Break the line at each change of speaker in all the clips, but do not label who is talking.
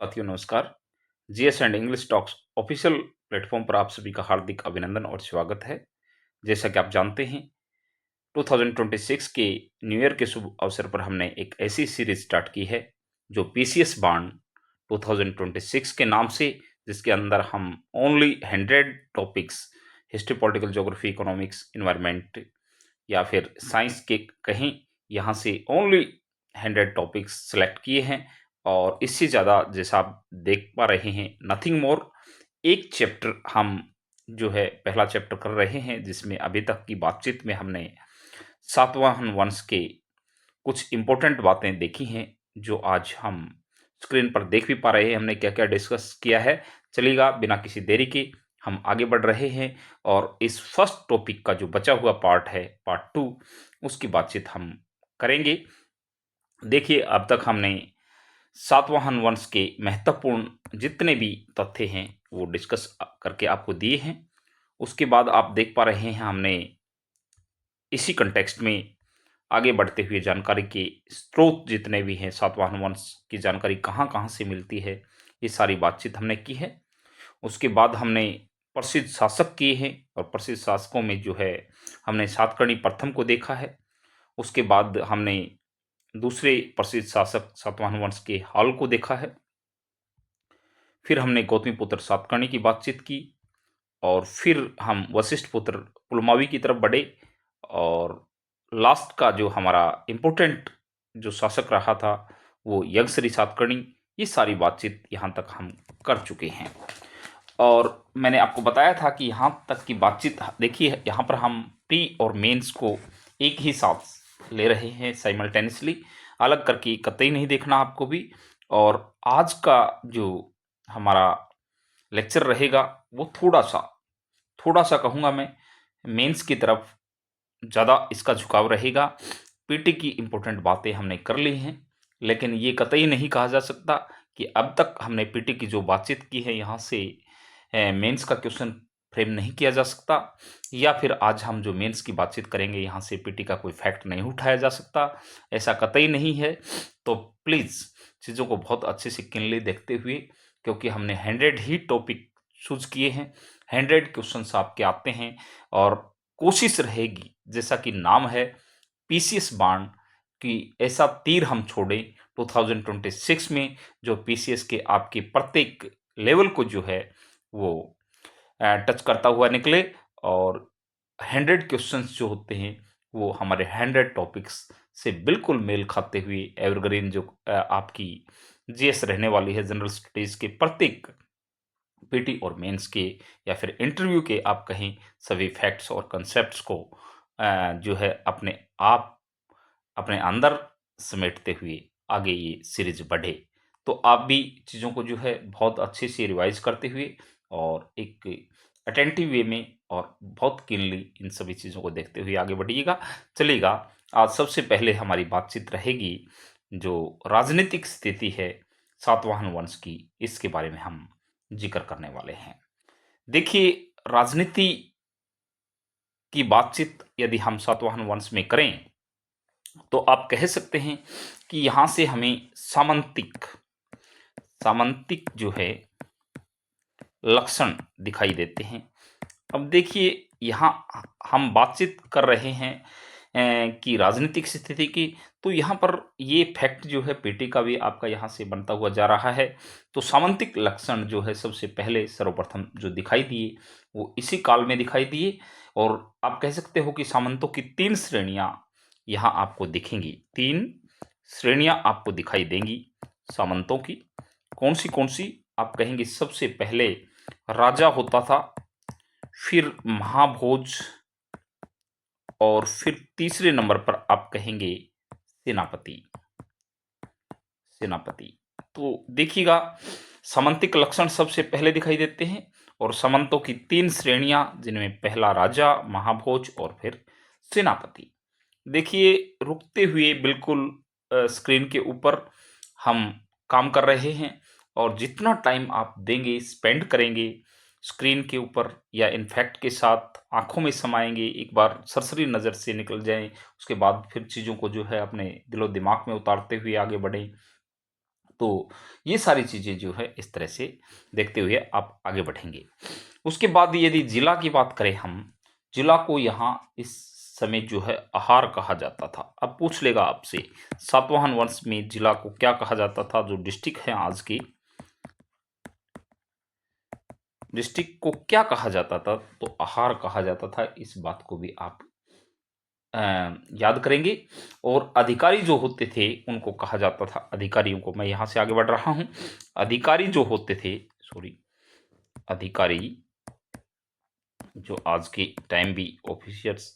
साथियों नमस्कार। GS and English talks official platform पर आप सभी का हार्दिक अभिनंदन और स्वागत है। जैसा कि आप जानते हैं 2026 के न्यू ईयर के शुभ अवसर पर हमने एक ऐसी सीरीज स्टार्ट की है जो पीसीएस बॉन्ड 2026 के नाम से, जिसके अंदर हम only 100 topics history, political, geography, economics, environment या फिर साइंस के कहीं, यहाँ से ओनली 100 टॉपिक्स सेलेक्ट किए हैं। और इससे ज़्यादा जैसा आप देख पा रहे हैं, नथिंग मोर। एक चैप्टर हम जो है पहला चैप्टर कर रहे हैं, जिसमें अभी तक की बातचीत में हमने सातवाहन वंश के कुछ इम्पोर्टेंट बातें देखी हैं, जो आज हम स्क्रीन पर देख भी पा रहे हैं हमने क्या-क्या डिस्कस किया है। चलिएगा बिना किसी देरी के हम आगे बढ़ रहे हैं और इस फर्स्ट टॉपिक का जो बचा हुआ पार्ट है, पार्ट 2, उसकी बातचीत हम करेंगे। देखिए, अब तक हमने सातवाहन वंश के महत्वपूर्ण जितने भी तथ्य हैं, वो डिस्कस करके आपको दिए हैं। उसके बाद आप देख पा रहे हैं हमने इसी कॉन्टेक्स्ट में आगे बढ़ते हुए जानकारी के स्रोत जितने भी हैं, सातवाहन वंश की जानकारी कहाँ-कहाँ से मिलती है, ये सारी बातचीत हमने की है। उसके बाद हमने प्रसिद्ध शासक किए हैं और प्रसिद्ध शासकों में जो है हमने सातकर्णी प्रथम को देखा है। उसके बाद हमने दूसरे प्रसिद्ध शासक सातवाहन वंश के हाल को देखा है। फिर हमने गौतमीपुत्र सातकर्णी की बातचीत की और फिर हम वशिष्ठ पुत्र पुलमावी की तरफ बढ़े और लास्ट का जो हमारा इम्पोर्टेंट जो शासक रहा था, वो यज्ञश्री सातकर्णी। ये सारी बातचीत यहाँ तक हम कर चुके हैं और मैंने आपको बताया था कि यहाँ तक की बातचीत देखिए, यहाँ पर हम प्री और मेंस को एक ही साथ ले रहे हैं साइमल्टेनियसली, अलग करके कतई नहीं देखना आपको भी। और आज का जो हमारा लेक्चर रहेगा, वो थोड़ा-सा कहूँगा मैं, मेंस की तरफ ज़्यादा इसका झुकाव रहेगा। पीटी की इम्पोर्टेंट बातें हमने कर ली हैं, लेकिन ये कतई नहीं कहा जा सकता कि अब तक हमने पीटी की जो बातचीत की है, यहाँ से मेंस का क्वेश्चन फ्रेम नहीं किया जा सकता, या फिर आज हम जो मेंस की बातचीत करेंगे, यहाँ से पीटी का कोई फैक्ट नहीं उठाया जा सकता, ऐसा कतई नहीं है। तो प्लीज़ चीज़ों को बहुत अच्छे से क्लीनली देखते हुए, क्योंकि हमने 100 ही टॉपिक चूज़ किए हैं, 100 क्वेश्चंस आपके आते हैं और कोशिश रहेगी, जैसा कि नाम है पीसीएस बाण, कि ऐसा तीर हम छोड़ें 2026 में, जो पीसीएस के आपके प्रत्येक लेवल को जो है वो टच करता हुआ निकले और 100 क्वेश्चंस जो होते हैं, वो हमारे 100 टॉपिक्स से बिल्कुल मेल खाते हुए एवरग्रीन जो आपकी जीएस रहने वाली है, जनरल स्टडीज़ के प्रत्येक पीटी और मेंस के या फिर इंटरव्यू के आप कहें, सभी फैक्ट्स और कॉन्सेप्ट्स को जो है अपने अंदर समेटते हुए आगे ये सीरीज बढ़े। तो आप भी चीज़ों को जो है बहुत अच्छे से रिवाइज करते हुए और एक अटेंटिव वे में और बहुत कीनली इन सभी चीज़ों को देखते हुए आगे बढ़िएगा। चलिएगा, आज सबसे पहले हमारी बातचीत रहेगी जो राजनीतिक स्थिति है सातवाहन वंश की, इसके बारे में हम जिक्र करने वाले हैं। देखिए, राजनीति की बातचीत यदि हम सातवाहन वंश में करें, तो आप कह सकते हैं कि यहाँ से हमें सामंतिक जो है लक्षण दिखाई देते हैं। अब देखिए, यहाँ हम बातचीत कर रहे हैं कि राजनीतिक स्थिति की, तो यहाँ पर ये फैक्ट जो है पीटी का भी आपका यहाँ से बनता हुआ जा रहा है। तो सामंतिक लक्षण जो है सबसे पहले सर्वप्रथम जो दिखाई दिए, वो इसी काल में दिखाई दिए और आप कह सकते हो कि सामंतों की 3 श्रेणियाँ यहाँ आपको दिखेंगी। 3 श्रेणियाँ आपको दिखाई देंगी सामंतों की। कौन सी? आप कहेंगे सबसे पहले राजा होता था, फिर महाभोज और फिर तीसरे नंबर पर आप कहेंगे सेनापति। तो देखिएगा, सामंतिक लक्षण सबसे पहले दिखाई देते हैं और सामंतों की 3 श्रेणियां, जिनमें पहला राजा, महाभोज और फिर सेनापति। देखिए, रुकते हुए बिल्कुल स्क्रीन के ऊपर हम काम कर रहे हैं और जितना टाइम आप देंगे, स्पेंड करेंगे स्क्रीन के ऊपर या इन फैक्ट के साथ आँखों में समाएँगे, एक बार सरसरी नज़र से निकल जाएँ, उसके बाद फिर चीज़ों को जो है अपने दिलो-दिमाग में उतारते हुए आगे बढ़ें। तो ये सारी चीज़ें जो है इस तरह से देखते हुए आप आगे बढ़ेंगे। उसके बाद यदि जिला की बात करें हम, जिला को यहाँ इस समय जो है आहार कहा जाता था। अब पूछ लेगा आपसे सातवाहन वंश में जिला को क्या कहा जाता था? जो डिस्ट्रिक्ट है आज की, डिस्ट्रिक्ट को क्या कहा जाता था? तो आहार कहा जाता था। इस बात को भी आप याद करेंगे। और अधिकारी जो होते थे उनको कहा जाता था, अधिकारियों को, मैं यहाँ से आगे बढ़ रहा हूँ, अधिकारी जो होते थे, सॉरी, अधिकारी जो आज के टाइम भी ऑफिशियल्स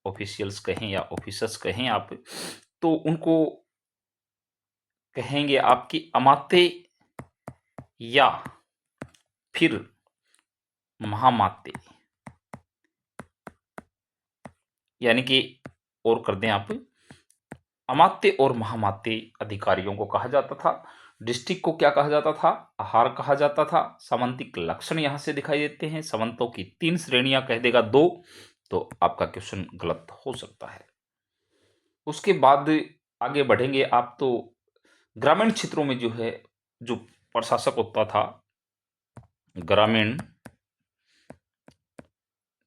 ऑफिशियल्स कहें या ऑफिसर्स कहें आप, तो उनको कहेंगे आपकी अमात्य या फिर महामात्य, यानी कि और कर दें आप, अमात्य और महामात्य अधिकारियों को कहा जाता था। डिस्ट्रिक्ट को क्या कहा जाता था? आहार कहा जाता था। सामंतिक लक्षण यहां से दिखाई देते हैं। सामंतों की 3 श्रेणियां कह देगा 2, तो आपका क्वेश्चन गलत हो सकता है। उसके बाद आगे बढ़ेंगे आप, तो ग्रामीण क्षेत्रों में जो है, जो प्रशासक होता था, ग्रामीण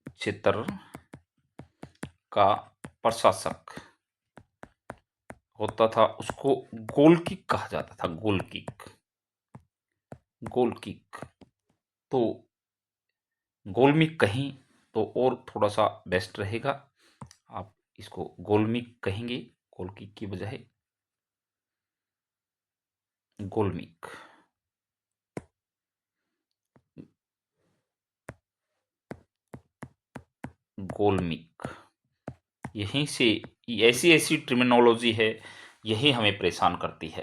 क्षेत्र का प्रशासक होता था, उसको गोलकिक कहा जाता था। गोलकिक, गोलकिक। तो गोलमिक कहीं तो और थोड़ा सा बेस्ट रहेगा, आप इसको गोलमिक कहेंगे गोलकिक की बजाय, गोलमिक। गोलमिक, यहीं से ऐसी ऐसी टर्मिनोलॉजी है, यही हमें परेशान करती है।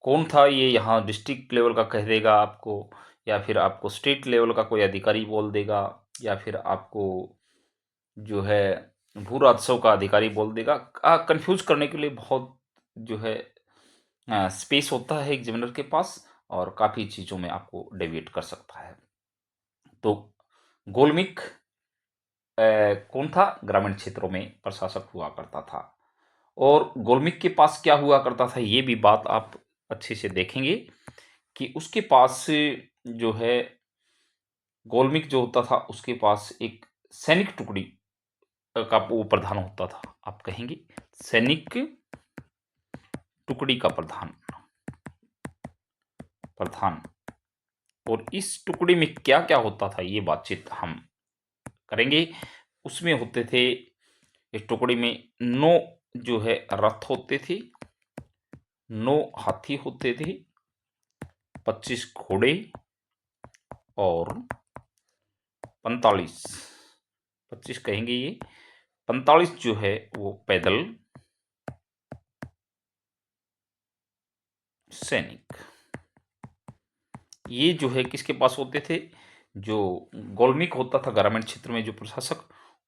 कौन था ये? यहाँ डिस्ट्रिक्ट लेवल का कह देगा आपको, या फिर आपको स्टेट लेवल का कोई अधिकारी बोल देगा, या फिर आपको जो है भू राजस्व का अधिकारी बोल देगा। कंफ्यूज करने के लिए बहुत जो है स्पेस होता है एग्जामिनर के पास, और काफ़ी चीज़ों में आपको डेविएट कर सकता है। तो गोलमिक कौन था? ग्रामीण क्षेत्रों में प्रशासक हुआ करता था। और गोलमिक के पास क्या हुआ करता था, ये भी बात आप अच्छे से देखेंगे कि उसके पास जो है, गोलमिक जो होता था उसके पास एक सैनिक टुकड़ी का वो प्रधान होता था। आप कहेंगे सैनिक टुकड़ी का प्रधान, प्रधान। और इस टुकड़ी में क्या क्या होता था, ये बातचीत हम करेंगे। उसमें होते थे, इस टुकड़ी में 9 जो है रथ होते थे, 9 हाथी होते थे, 25 घोड़े और 45, 25 कहेंगे ये, 45 जो है वो पैदल सैनिक। ये जो है किसके पास होते थे? जो गोलमिक होता था ग्रामीण क्षेत्र में जो प्रशासक,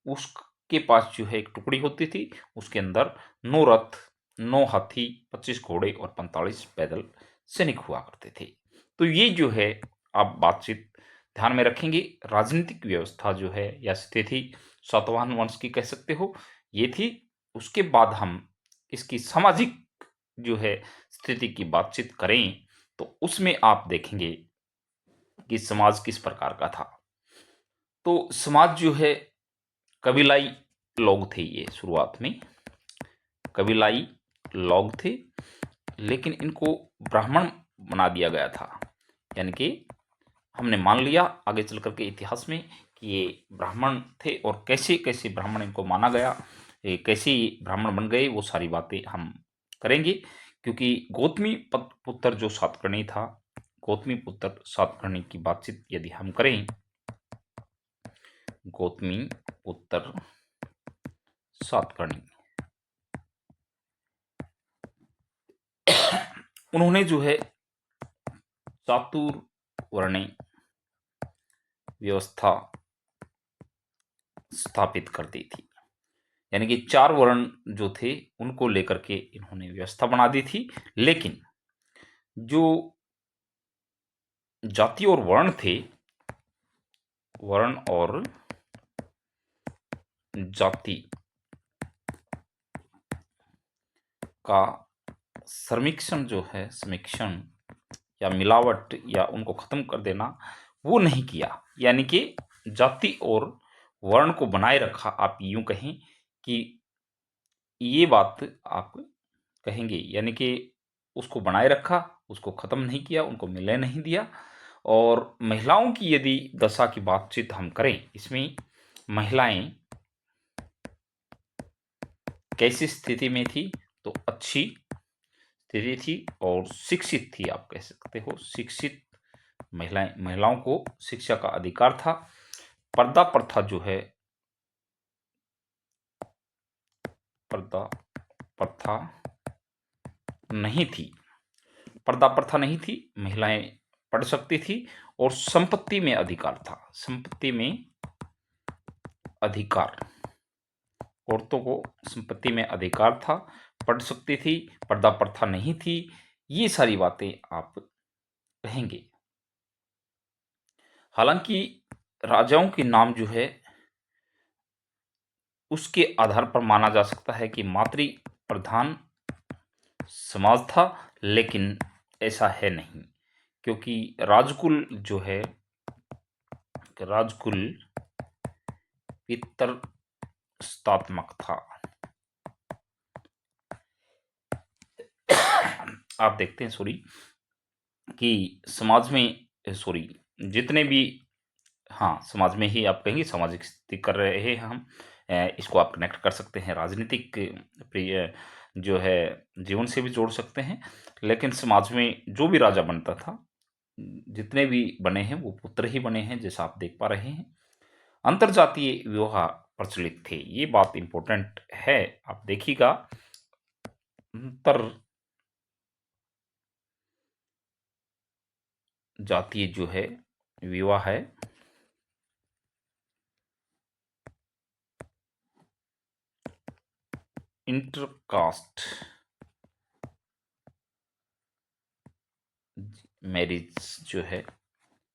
उसके पास जो है एक टुकड़ी होती थी, उसके अंदर 9 रथ, 9 हाथी, 25 घोड़े और 45 पैदल सैनिक हुआ करते थे। तो ये जो है आप बातचीत ध्यान में रखेंगे। राजनीतिक व्यवस्था जो है या स्थिति सातवाहन वंश की कह सकते हो, ये थी। उसके बाद हम इसकी सामाजिक जो है स्थिति की बातचीत करें, तो उसमें आप देखेंगे कि समाज किस प्रकार का था। तो समाज जो है, कबीलाई लोग थे ये शुरुआत में, कबीलाई लोग थे, लेकिन इनको ब्राह्मण बना दिया गया था। यानी कि हमने मान लिया आगे चल करके इतिहास में कि ये ब्राह्मण थे, और कैसे कैसे ब्राह्मण इनको माना गया, ये कैसे ब्राह्मण बन गए, वो सारी बातें हम करेंगे। क्योंकि गौतमी पुत्र जो सातकर्णी था, गौतमी पुत्र सातकर्णी की बातचीत यदि हम करें, गौतमी पुत्र सातकर्णी, उन्होंने जो है चातुर्वर्ण्य व्यवस्था स्थापित कर दी थी। यानी कि 4 वर्ण जो थे उनको लेकर के इन्होंने व्यवस्था बना दी थी। लेकिन जो जाति और वर्ण थे, वर्ण और जाति का समीक्षण जो है, समीक्षण या मिलावट या उनको खत्म कर देना, वो नहीं किया। यानी कि जाति और वर्ण को बनाए रखा, आप यूं कहें कि ये बात आप कहेंगे। यानी कि उसको बनाए रखा, उसको खत्म नहीं किया, उनको मिलने नहीं दिया। और महिलाओं की यदि दशा की बातचीत हम करें, इसमें महिलाएं कैसी स्थिति में थी, तो अच्छी स्थिति थी और शिक्षित थी, आप कह सकते हो शिक्षित महिलाओं को शिक्षा का अधिकार था। पर्दा प्रथा जो है, पर्दा प्रथा नहीं थी, पर्दा प्रथा नहीं थी, महिलाएं पढ़ सकती थी और संपत्ति में अधिकार था, संपत्ति में अधिकार, औरतों को संपत्ति में अधिकार था, पढ़ सकती थी, पर्दा प्रथा नहीं थी। ये सारी बातें आप कहेंगे। हालांकि राजाओं के नाम जो है, उसके आधार पर माना जा सकता है कि मातृ प्रधान समाज था, लेकिन ऐसा है नहीं, क्योंकि राजकुल जो है, राजकुल पितृसत्तात्मक था। आप देखते हैं सॉरी कि समाज में, सॉरी जितने भी, हाँ समाज में ही आप कहेंगे, सामाजिक स्थिति कर रहे हैं हम, इसको आप कनेक्ट कर सकते हैं, राजनीतिक प्रिय जो है जीवन से भी जोड़ सकते हैं। लेकिन समाज में जो भी राजा बनता था, जितने भी बने हैं वो पुत्र ही बने हैं, जैसा आप देख पा रहे हैं। अंतरजातीय विवाह प्रचलित थे, ये बात इंपॉर्टेंट है, आप देखिएगा। अंतर जातीय जो है विवाह है, इंटरकास्ट मैरिज जो है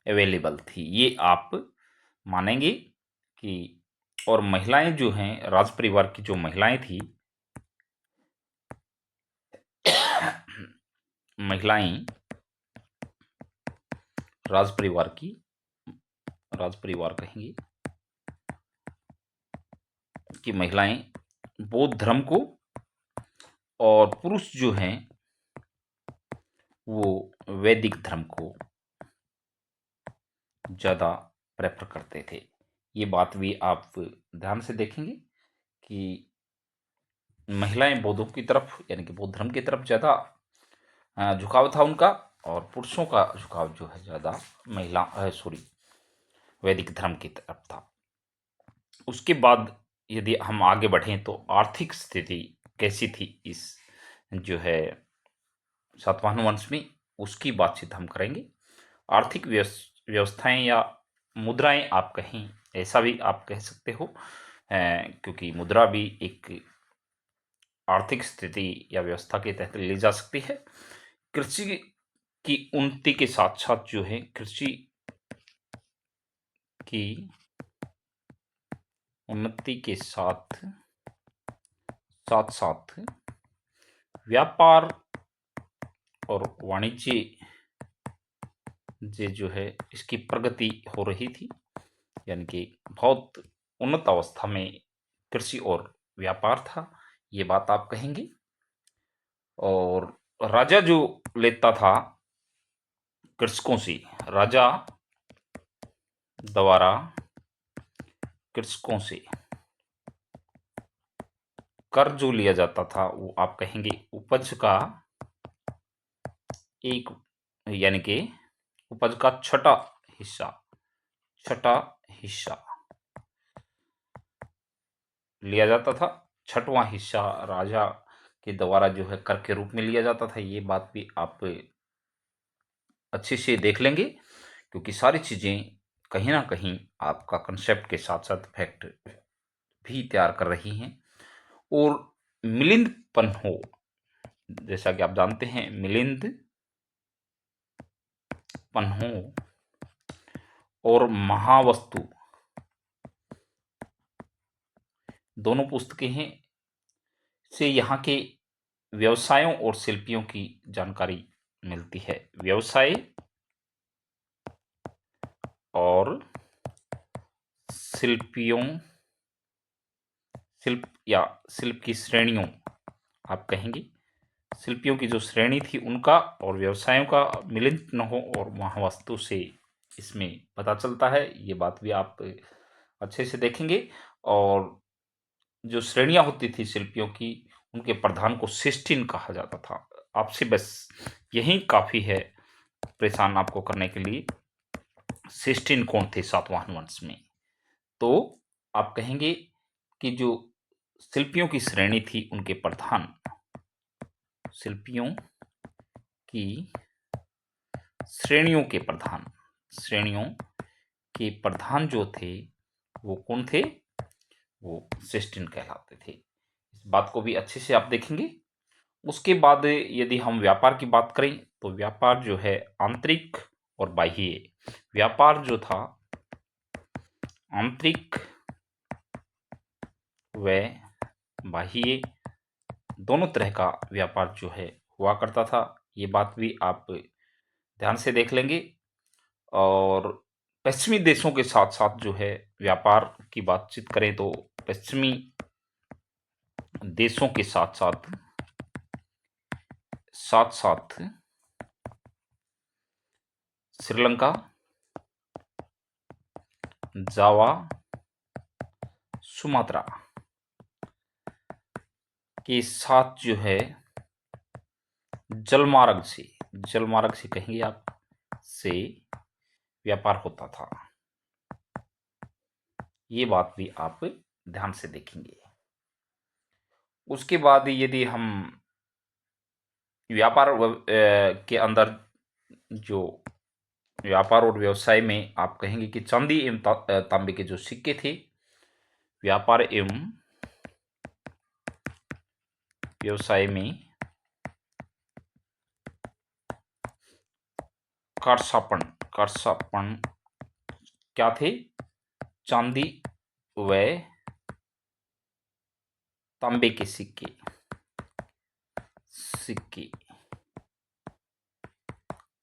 अवेलेबल थी, ये आप मानेंगे कि। और महिलाएं जो हैं, राज परिवार की जो महिलाएं थी, महिलाएं राज परिवार की, राज परिवार कहेंगे कि महिलाएं बौद्ध धर्म को, और पुरुष जो हैं वो वैदिक धर्म को ज़्यादा प्रेफर करते थे। ये बात भी आप ध्यान से देखेंगे कि महिलाएं बौद्धों की तरफ, यानी कि बौद्ध धर्म की तरफ ज़्यादा झुकाव था उनका, और पुरुषों का झुकाव जो है ज़्यादा महिला सॉरी वैदिक धर्म की तरफ था। उसके बाद यदि हम आगे बढ़ें तो आर्थिक स्थिति कैसी थी इस जो है सातवाहन वंश में, उसकी बातचीत हम करेंगे। आर्थिक व्यवस्थाएं या मुद्राएं आप कहें, ऐसा भी आप कह सकते हो, क्योंकि मुद्रा भी एक आर्थिक स्थिति या व्यवस्था के तहत ली जा सकती है। कृषि की उन्नति के साथ साथ जो है, कृषि की उन्नति के साथ साथ साथ व्यापार और वाणिज्य जो है इसकी प्रगति हो रही थी, यानी कि बहुत उन्नत अवस्था में कृषि और व्यापार था, ये बात आप कहेंगे। और राजा जो लेता था कृषकों से, राजा द्वारा कृषकों से कर जो लिया जाता था, वो आप कहेंगे उपज का एक, यानी कि उपज का हिस्सा छठा हिस्सा लिया जाता था। छठवां हिस्सा राजा के द्वारा जो है कर के रूप में लिया जाता था। ये बात भी आप अच्छे से देख लेंगे, क्योंकि सारी चीज़ें कहीं ना कहीं आपका कंसेप्ट के साथ साथ फैक्ट भी तैयार कर रही हैं। और मिलिंदपन हो, जैसा कि आप जानते हैं, मिलिंदपन हो और महावस्तु दोनों पुस्तकें हैं, से यहाँ के व्यवसायों और शिल्पियों की जानकारी मिलती है। व्यवसाय और शिल्पियों शिल्प या शिल्प की श्रेणियों आप कहेंगे, शिल्पियों की जो श्रेणी थी उनका और व्यवसायों का मिलन न हो और वहाँ वस्तु से इसमें पता चलता है, ये बात भी आप अच्छे से देखेंगे। और जो श्रेणियाँ होती थी शिल्पियों की, उनके प्रधान को सिस्टीन कहा जाता था। आपसे बस यही काफ़ी है परेशान आपको करने के लिए। सिस्टीन कौन थे सातवाहन वंश में? तो आप कहेंगे कि जो शिल्पियों की श्रेणी थी उनके प्रधान, शिल्पियों की श्रेणियों के प्रधान जो थे वो कौन थे? वो सिस्टीन कहलाते थे। इस बात को भी अच्छे से आप देखेंगे। उसके बाद यदि हम व्यापार की बात करें तो व्यापार जो है आंतरिक और बाह्य, व्यापार जो था आंतरिक व बाह्य दोनों तरह का व्यापार जो है हुआ करता था। ये बात भी आप ध्यान से देख लेंगे। और पश्चिमी देशों के साथ साथ जो है व्यापार की बातचीत करें तो पश्चिमी देशों के साथ साथ श्रीलंका, जावा, सुमात्रा के साथ जो है जलमार्ग से कहेंगे आप, से व्यापार होता था। ये बात भी आप ध्यान से देखेंगे। उसके बाद यदि हम व्यापार के अंदर जो व्यापार और व्यवसाय में आप कहेंगे कि चांदी एवं तांबे के जो सिक्के थे, व्यापार एवं व्यवसाय में करसापन क्या थे? चांदी व तांबे के सिक्के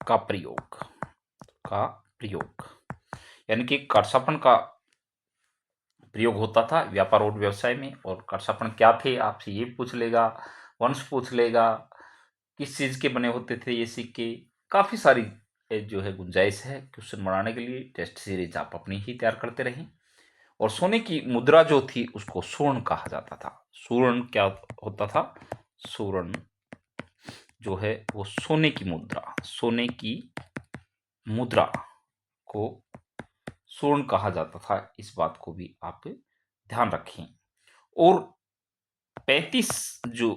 का प्रयोग यानी कि करसापन का प्रयोग होता था व्यापार और व्यवसाय में। और करसापन क्या थे आपसे ये पूछ लेगा, वंश पूछ लेगा, किस चीज के बने होते थे ये सिक्के। काफी सारी जो है गुंजाइश है क्वेश्चन बनाने के लिए। टेस्ट सीरीज आप अपनी ही तैयार करते रहें। और सोने की मुद्रा जो थी उसको स्वर्ण कहा जाता था। स्वर्ण क्या होता था? स्वर्ण जो है वो सोने की मुद्रा को स्वर्ण कहा जाता था। इस बात को भी आप ध्यान रखें। और 35 जो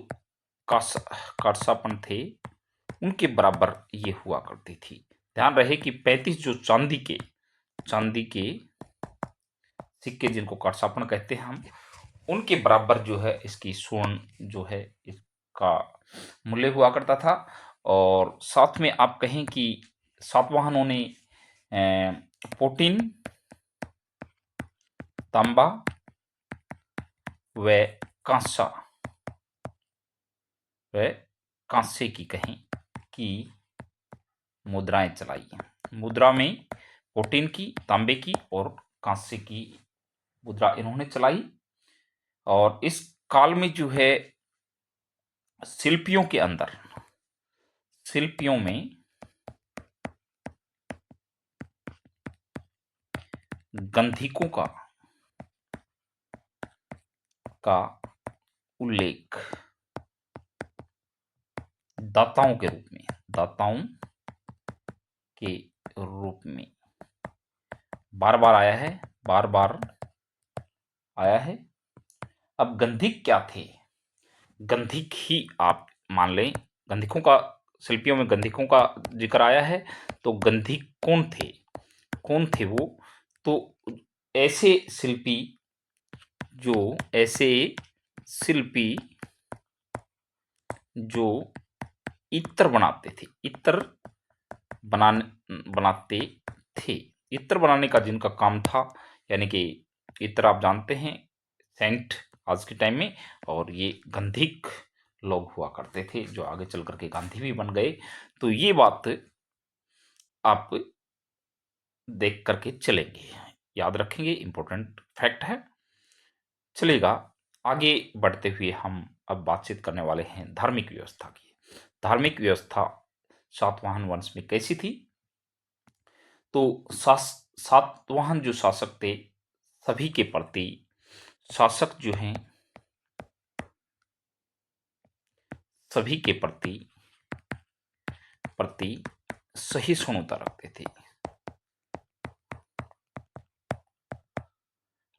करसापन थे उनके बराबर ये हुआ करती थी। ध्यान रहे कि 35 जो चांदी के सिक्के जिनको करसापन कहते हैं हम, उनके बराबर जो है इसकी स्वर्ण जो है इसका मूल्य हुआ करता था। और साथ में आप कहें कि सातवाहनों ने प्रोटीन, तांबा व कांसे की कहें कि मुद्राएं चलाई। मुद्रा में प्रोटीन की, तांबे की और कांसे की मुद्रा इन्होंने चलाई। और इस काल में जो है शिल्पियों में गंधिकों का उल्लेख दाताओं के रूप में बार बार आया है। अब गंधिक क्या थे? गंधिक ही आप मान लें, गंधिकों का शिल्पियों में गंधिकों का जिक्र आया है। तो गंधिक कौन थे वो? तो ऐसे शिल्पी जो इत्र बनाते थे। इत्र बनाने का जिनका काम था, यानी कि इत्र आप जानते हैं सेंट आज के टाइम में, और ये गंधिक लोग हुआ करते थे, जो आगे चल कर के गांधी भी बन गए। तो ये बात आप देख करके चलेंगे, याद रखेंगे, इंपॉर्टेंट फैक्ट है। चलेगा, आगे बढ़ते हुए हम अब बातचीत करने वाले हैं धार्मिक व्यवस्था की। धार्मिक व्यवस्था सातवाहन वंश में कैसी थी? तो सातवाहन जो शासक थे, सभी के प्रति शासक जो हैं, सभी के प्रति प्रति सहिष्णुता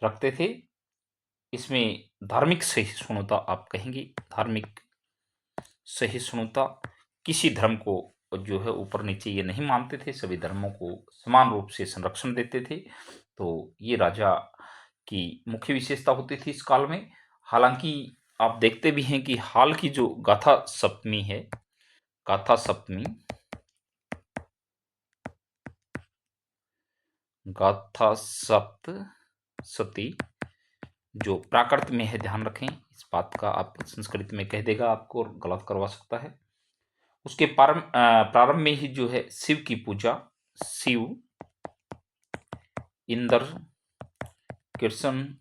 रखते थे। इसमें धार्मिक सहिष्णुता आप कहेंगे, धार्मिक सहिष्णुता, किसी धर्म को जो है ऊपर नीचे ये नहीं मानते थे, सभी धर्मों को समान रूप से संरक्षण देते थे। तो ये राजा की मुख्य विशेषता होती थी इस काल में। हालांकि आप देखते भी हैं कि हाल की जो गाथा सप्तमी है, गाथा सप्तमी, गाथा सप्तशती जो प्राकृत में है, ध्यान रखें इस बात का, आप संस्कृत में कह देगा आपको और गलत करवा सकता है। उसके प्रारंभ में ही जो है शिव की पूजा, शिव, इंद्र, कृष्ण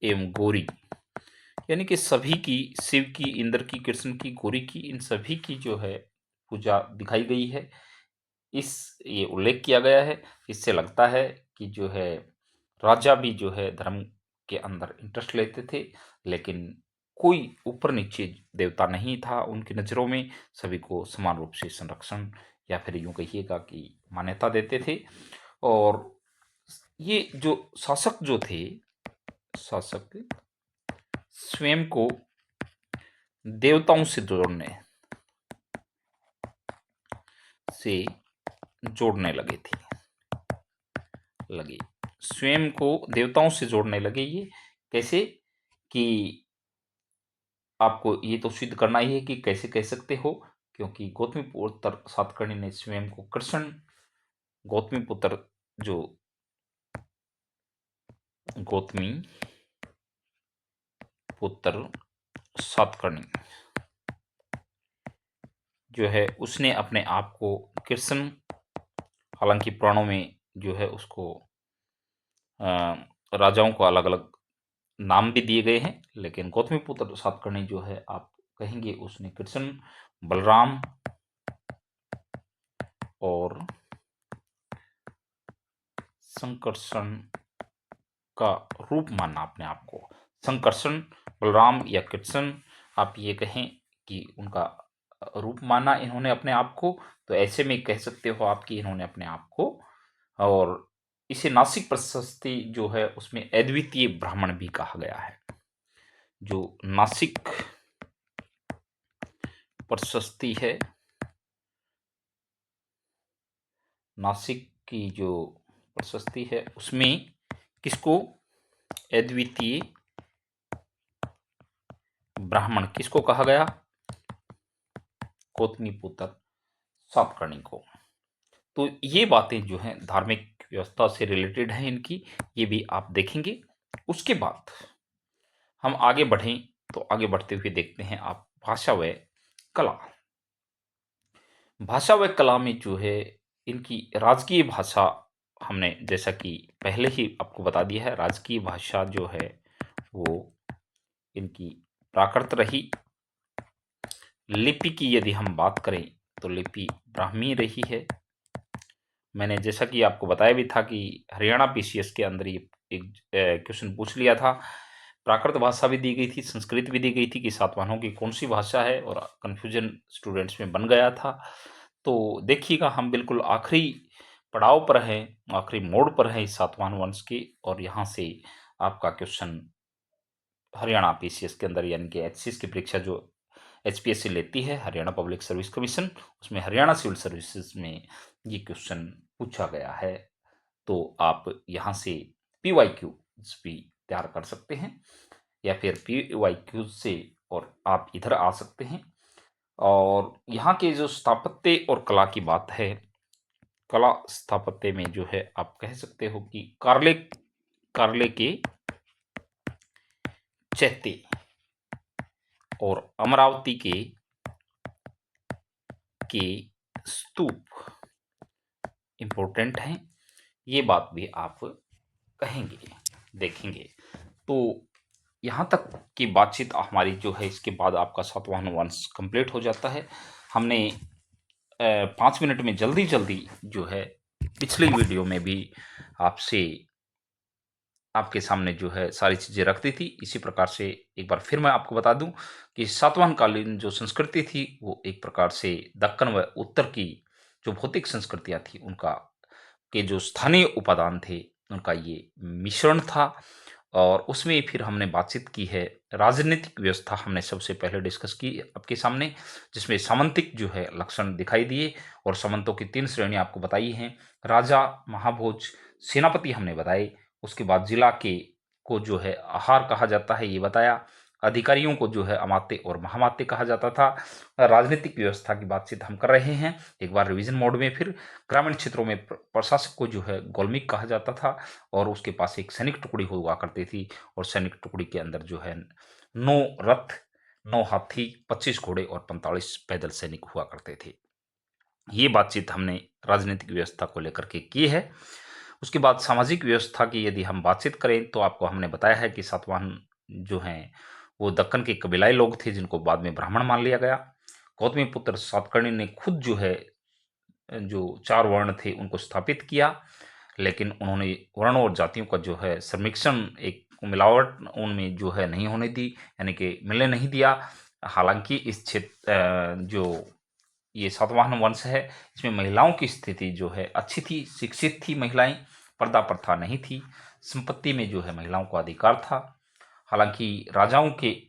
एवं गौरी, यानी कि सभी की, शिव की, इंद्र की, कृष्ण की, गौरी की, इन सभी की जो है पूजा दिखाई गई है। ये उल्लेख किया गया है। इससे लगता है कि जो है राजा भी जो है धर्म के अंदर इंटरेस्ट लेते थे, लेकिन कोई ऊपर नीचे देवता नहीं था उनकी नज़रों में। सभी को समान रूप से संरक्षण, या फिर यूं कहिएगा कि मान्यता देते थे। और ये जो शासक जो थे, शासक स्वयं को देवताओं से जोड़ने लगे, स्वयं को देवताओं से जोड़ने लगे। ये कैसे? कि आपको ये तो सिद्ध करना ही है कि कैसे कह सकते हो, क्योंकि गौतमी पुत्र सातकर्णी ने स्वयं को कृष्ण, गौतमी पुत्र जो गौतमी पुत्र सातकर्णी जो है, उसने अपने आप को कृष्ण, हालांकि पुराणों में जो है उसको राजाओं को अलग अलग नाम भी दिए गए हैं, लेकिन गौतमी पुत्र सातकर्णी जो है आप कहेंगे उसने कृष्ण, बलराम और संकर्षण का रूप मानना अपने आप को। संकर्षण, बलराम या कृष्ण, आप ये कहें कि उनका रूप माना इन्होंने अपने आप को। तो ऐसे में कह सकते हो आप कि इन्होंने अपने आप को, और इसे नासिक प्रशस्ति जो है उसमें अद्वितीय ब्राह्मण भी कहा गया है। जो नासिक प्रशस्ति है, नासिक की जो प्रशस्ति है उसमें किसको, अद्वितीय ब्राह्मण किसको कहा गया? गौतमी पुत्र सातकर्णी को। तो ये बातें जो हैं धार्मिक व्यवस्था से रिलेटेड हैं इनकी, ये भी आप देखेंगे। उसके बाद हम आगे बढ़ें, तो आगे बढ़ते हुए देखते हैं आप भाषा व कला। भाषा व कला में जो है इनकी राजकीय भाषा, हमने जैसा कि पहले ही आपको बता दिया है, राजकीय भाषा जो है वो इनकी प्राकृत रही। लिपि की यदि हम बात करें तो लिपि ब्राह्मी रही है। मैंने जैसा कि आपको बताया भी था कि हरियाणा पीसीएस के अंदर ये एक क्वेश्चन पूछ लिया था। प्राकृत भाषा भी दी गई थी, संस्कृत भी दी गई थी कि सातवाहनों की कौन सी भाषा है, और कन्फ्यूजन स्टूडेंट्स में बन गया था। तो देखिएगा हम बिल्कुल आखिरी पड़ाव पर हैं, आखिरी मोड़ पर हैं इस सातवाहन वंश के, और यहाँ से आपका क्वेश्चन हरियाणा पीसीएस के अंदर, यानी कि एचसीएस की परीक्षा जो एचपीएससी लेती है, हरियाणा पब्लिक सर्विस कमीशन, उसमें हरियाणा सिविल सर्विसेज में ये क्वेश्चन पूछा गया है। तो आप यहाँ से पीवाईक्यू भी तैयार कर सकते हैं, या फिर पीवाईक्यू से और आप इधर आ सकते हैं। और यहाँ के जो स्थापत्य और कला की बात है, कला स्थापत्य में जो है आप कह सकते हो कि कारले के चैत्य और अमरावती के स्तूप इम्पोर्टेंट हैं, ये बात भी आप कहेंगे, देखेंगे। तो यहाँ तक की बातचीत हमारी जो है, इसके बाद आपका सातवाहन वंश कंप्लीट हो जाता है। हमने 5 मिनट में जल्दी-जल्दी जो है पिछली वीडियो में भी आपसे आपके सामने जो है सारी चीज़ें रख दी थी। इसी प्रकार से एक बार फिर मैं आपको बता दूँ कि सातवाहन कालीन जो संस्कृति थी, वो एक प्रकार से दक्कन व उत्तर की जो भौतिक संस्कृतियाँ थी, उनका के जो स्थानीय उपादान थे, उनका ये मिश्रण था। और उसमें फिर हमने बातचीत की है, राजनीतिक व्यवस्था हमने सबसे पहले डिस्कस की आपके सामने, जिसमें सामंतिक जो है लक्षण दिखाई दिए और सामंतों की 3 श्रेणियाँ आपको बताई हैं। राजा, महाभोज, सेनापति हमने बताए। उसके बाद जिला के को जो है आहार कहा जाता है, ये बताया। अधिकारियों को जो है अमात्य और महामात्य कहा जाता था। राजनीतिक व्यवस्था की बातचीत हम कर रहे हैं, एक बार रिवीजन मोड में। फिर ग्रामीण क्षेत्रों में प्रशासक को जो है गौलमीक कहा जाता था और उसके पास एक सैनिक टुकड़ी हुआ करती थी और सैनिक टुकड़ी के अंदर जो है 9 रथ, 9 हाथी, 25 घोड़े और 45 पैदल सैनिक हुआ करते थे। ये बातचीत हमने राजनीतिक व्यवस्था को लेकर के की है। उसके बाद सामाजिक व्यवस्था की यदि हम बातचीत करें, तो आपको हमने बताया है कि सातवाहन जो हैं वो दक्कन के कबीलाई लोग थे, जिनको बाद में ब्राह्मण मान लिया गया। गौतमीपुत्र सातकर्णी ने खुद जो है जो 4 वर्ण थे उनको स्थापित किया, लेकिन उन्होंने वर्णों और जातियों का जो है संमिश्रण, एक मिलावट उनमें जो है नहीं होने दी, यानी कि मिलने नहीं दिया। हालाँकि इस जो ये सातवाहन वंश है, इसमें महिलाओं की स्थिति जो है अच्छी थी, शिक्षित थी महिलाएँ, पर्दा प्रथा नहीं थी, संपत्ति में जो है महिलाओं को अधिकार था। हालाँकि राजाओं के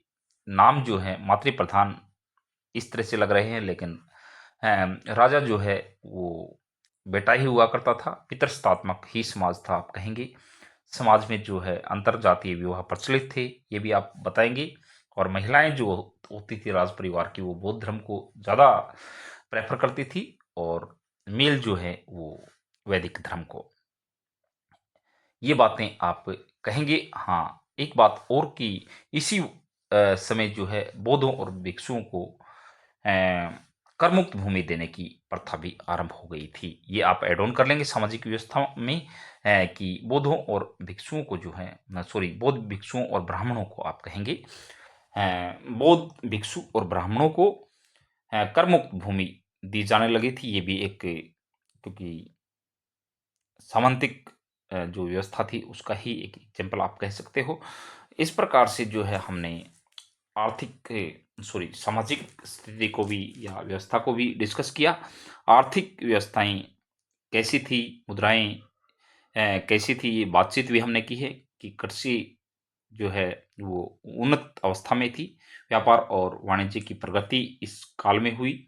नाम जो हैं मातृप्रधान इस तरह से लग रहे हैं, लेकिन राजा जो है वो बेटा ही हुआ करता था, पितृसत्तात्मक ही समाज था आप कहेंगे। समाज में जो है अंतरजातीय विवाह प्रचलित थे, ये भी आप बताएँगे। और महिलाएँ जो होती थी राज परिवार की, वो बौद्ध धर्म को ज़्यादा प्रेफ़र करती थी और मेल जो है वो वैदिक धर्म को। ये बातें आप कहेंगे। हाँ, एक बात और कि इसी समय जो है बौद्धों और भिक्षुओं को करमुक्त भूमि देने की प्रथा भी आरंभ हो गई थी। ये आप ऐड ऑन कर लेंगे सामाजिक व्यवस्था में, कि बौद्धों और भिक्षुओं को जो है सॉरी, बौद्ध भिक्षुओं और ब्राह्मणों को आप कहेंगे। बौद्ध भिक्षु और ब्राह्मणों को करमुक्त भूमि दी जाने लगी थी। ये भी एक, क्योंकि सामंतिक जो व्यवस्था थी उसका ही एक एग्जाम्पल आप कह सकते हो। इस प्रकार से जो है हमने आर्थिक सॉरी सामाजिक स्थिति को भी या व्यवस्था को भी डिस्कस किया। आर्थिक व्यवस्थाएँ कैसी थी, मुद्राएँ कैसी थी, ये बातचीत भी हमने की है कि कृषि जो है वो उन्नत अवस्था में थी। व्यापार और वाणिज्य की प्रगति इस काल में हुई।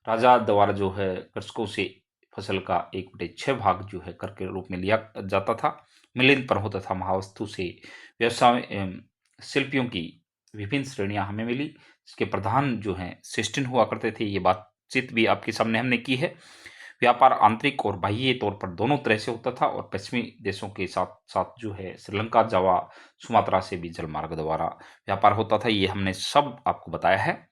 राजा द्वारा जो है कृषकों से फसल का 1/6 भाग जो है कर के रूप में लिया जाता था। मिलिंद पर होता था महावस्तु से व्यवसाय शिल्पियों की विभिन्न श्रेणियाँ हमें मिली। इसके प्रधान जो हैं सिस्टिन हुआ करते थे। ये बातचीत भी आपके सामने हमने की है। व्यापार आंतरिक और बाह्य तौर पर दोनों तरह से होता था और पश्चिमी देशों के साथ-साथ जो है श्रीलंका, जावा, सुमात्रा से भी जलमार्ग द्वारा व्यापार होता था। ये हमने सब आपको बताया है।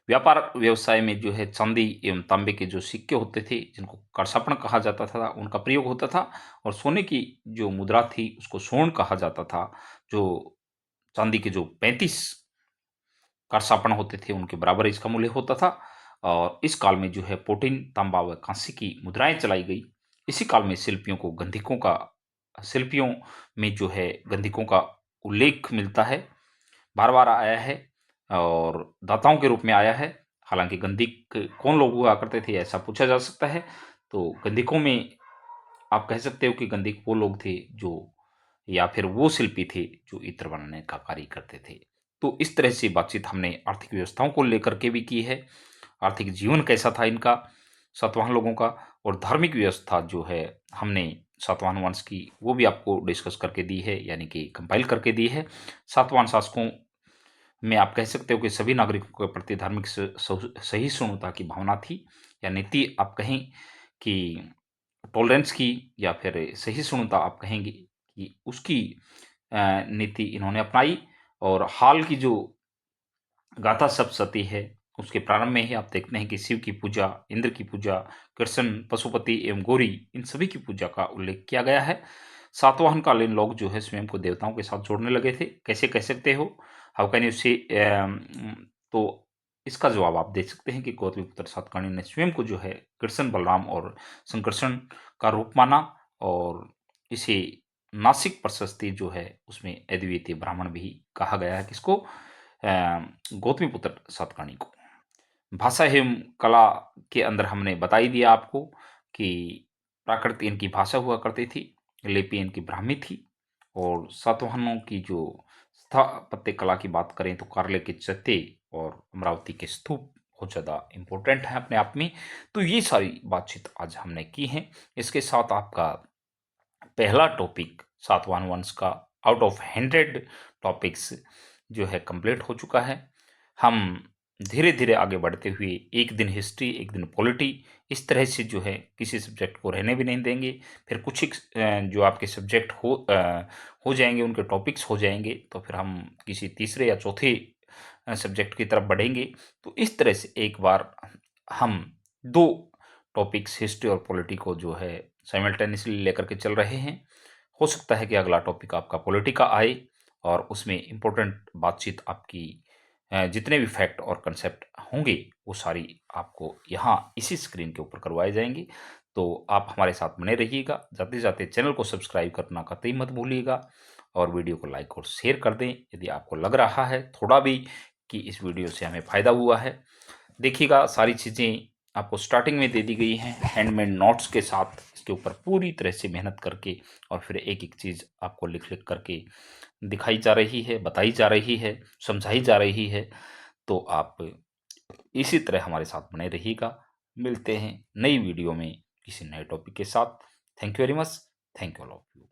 व्यापार व्यवसाय में जो है चांदी एवं तांबे के जो सिक्के होते थे, जिनको करसापण कहा जाता था, उनका प्रयोग होता था। और सोने की जो मुद्रा थी उसको स्वर्ण कहा जाता था। जो चांदी के जो 35 करसापण होते थे उनके बराबर इसका मूल्य होता था। और इस काल में जो है प्रोटीन, तांबा व कांस्य की मुद्राएं चलाई गई। इसी काल में शिल्पियों में जो है गंधिकों का उल्लेख मिलता है, बार बार आया है और दाताओं के रूप में आया है। हालांकि गंधिक कौन लोग हुआ करते थे ऐसा पूछा जा सकता है। तो गंधिकों में आप कह सकते हो कि गंधिक वो लोग थे जो, या फिर वो शिल्पी थे जो इत्र बनाने का कार्य करते थे। तो इस तरह से बातचीत हमने आर्थिक व्यवस्थाओं को लेकर के भी की है। आर्थिक जीवन कैसा था इनका, सातवाहन लोगों का। और धार्मिक व्यवस्था जो है हमने सातवाहन वंश की वो भी आपको डिस्कस करके दी है, यानी कि कंपाइल करके दी है। सातवाहन शासकों में आप कह सकते हो कि सभी नागरिकों के प्रति धार्मिक सहिष्णुता की भावना थी, या नीति आप कहें कि टॉलरेंस की, या फिर सहिष्णुता आप कहेंगे कि उसकी नीति इन्होंने अपनाई। और हाल की जो गाथा सप्तशती है, उसके प्रारंभ में ही आप देखते हैं कि शिव की पूजा, इंद्र की पूजा, कृष्ण, पशुपति एवं गौरी, इन सभी की पूजा का उल्लेख किया गया है। सातवाहनकालीन लोग जो है स्वयं को देवताओं के साथ जोड़ने लगे थे। कैसे कह सकते हो? हाउ कैन यू से तो इसका जवाब आप दे सकते हैं कि गौतमीपुत्र सातकर्णी ने स्वयं को जो है कृष्ण, बलराम और संकर्षण का रूप माना, और इसे नासिक प्रशस्ति जो है उसमें अद्वितीय ब्राह्मण भी कहा गया है। किसको? गौतमीपुत्र सातकर्णी को। भाषा एवं कला के अंदर हमने बता ही दिया आपको कि प्राकृत इनकी भाषा हुआ करती थी, लिपि इनकी ब्राह्मी थी, और सातवाहनों की जो स्थापत्य कला की बात करें तो कार्ले के चत्ते और अमरावती के स्तूप बहुत ज़्यादा इम्पोर्टेंट हैं अपने आप में। तो ये सारी बातचीत आज हमने की है। इसके साथ आपका पहला टॉपिक सातवाहन वंश का आउट ऑफ 100 टॉपिक्स जो है कंप्लीट हो चुका है। हम धीरे-धीरे आगे बढ़ते हुए एक दिन हिस्ट्री, एक दिन पॉलिटी, इस तरह से जो है किसी सब्जेक्ट को रहने भी नहीं देंगे। फिर कुछ एक जो आपके सब्जेक्ट हो जाएँगे, उनके टॉपिक्स हो जाएँगे, तो फिर हम किसी तीसरे या चौथे सब्जेक्ट की तरफ बढ़ेंगे। तो इस तरह से एक बार हम 2 टॉपिक्स हिस्ट्री और पॉलिटी को जो है साइमल्टेनियसली लेकर के चल रहे हैं। हो सकता है कि अगला टॉपिक आपका पॉलिटी का आए और उसमें इम्पोर्टेंट बातचीत आपकी जितने भी फैक्ट और कंसेप्ट होंगे वो सारी आपको यहाँ इसी स्क्रीन के ऊपर करवाए जाएँगे। तो आप हमारे साथ बने रहिएगा। जाते-जाते चैनल को सब्सक्राइब करना कतई मत भूलिएगा, और वीडियो को लाइक और शेयर कर दें यदि आपको लग रहा है थोड़ा भी कि इस वीडियो से हमें फ़ायदा हुआ है। देखिएगा, सारी चीज़ें आपको स्टार्टिंग में दे दी गई हैं हैंडमेड नोट्स के साथ, इसके ऊपर पूरी तरह से मेहनत करके, और फिर एक-एक चीज़ आपको लिख-लिख करके दिखाई जा रही है, बताई जा रही है, समझाई जा रही है। तो आप इसी तरह हमारे साथ बने रहिएगा। मिलते हैं नई वीडियो में किसी नए टॉपिक के साथ। Thank you very much. Thank you all of you.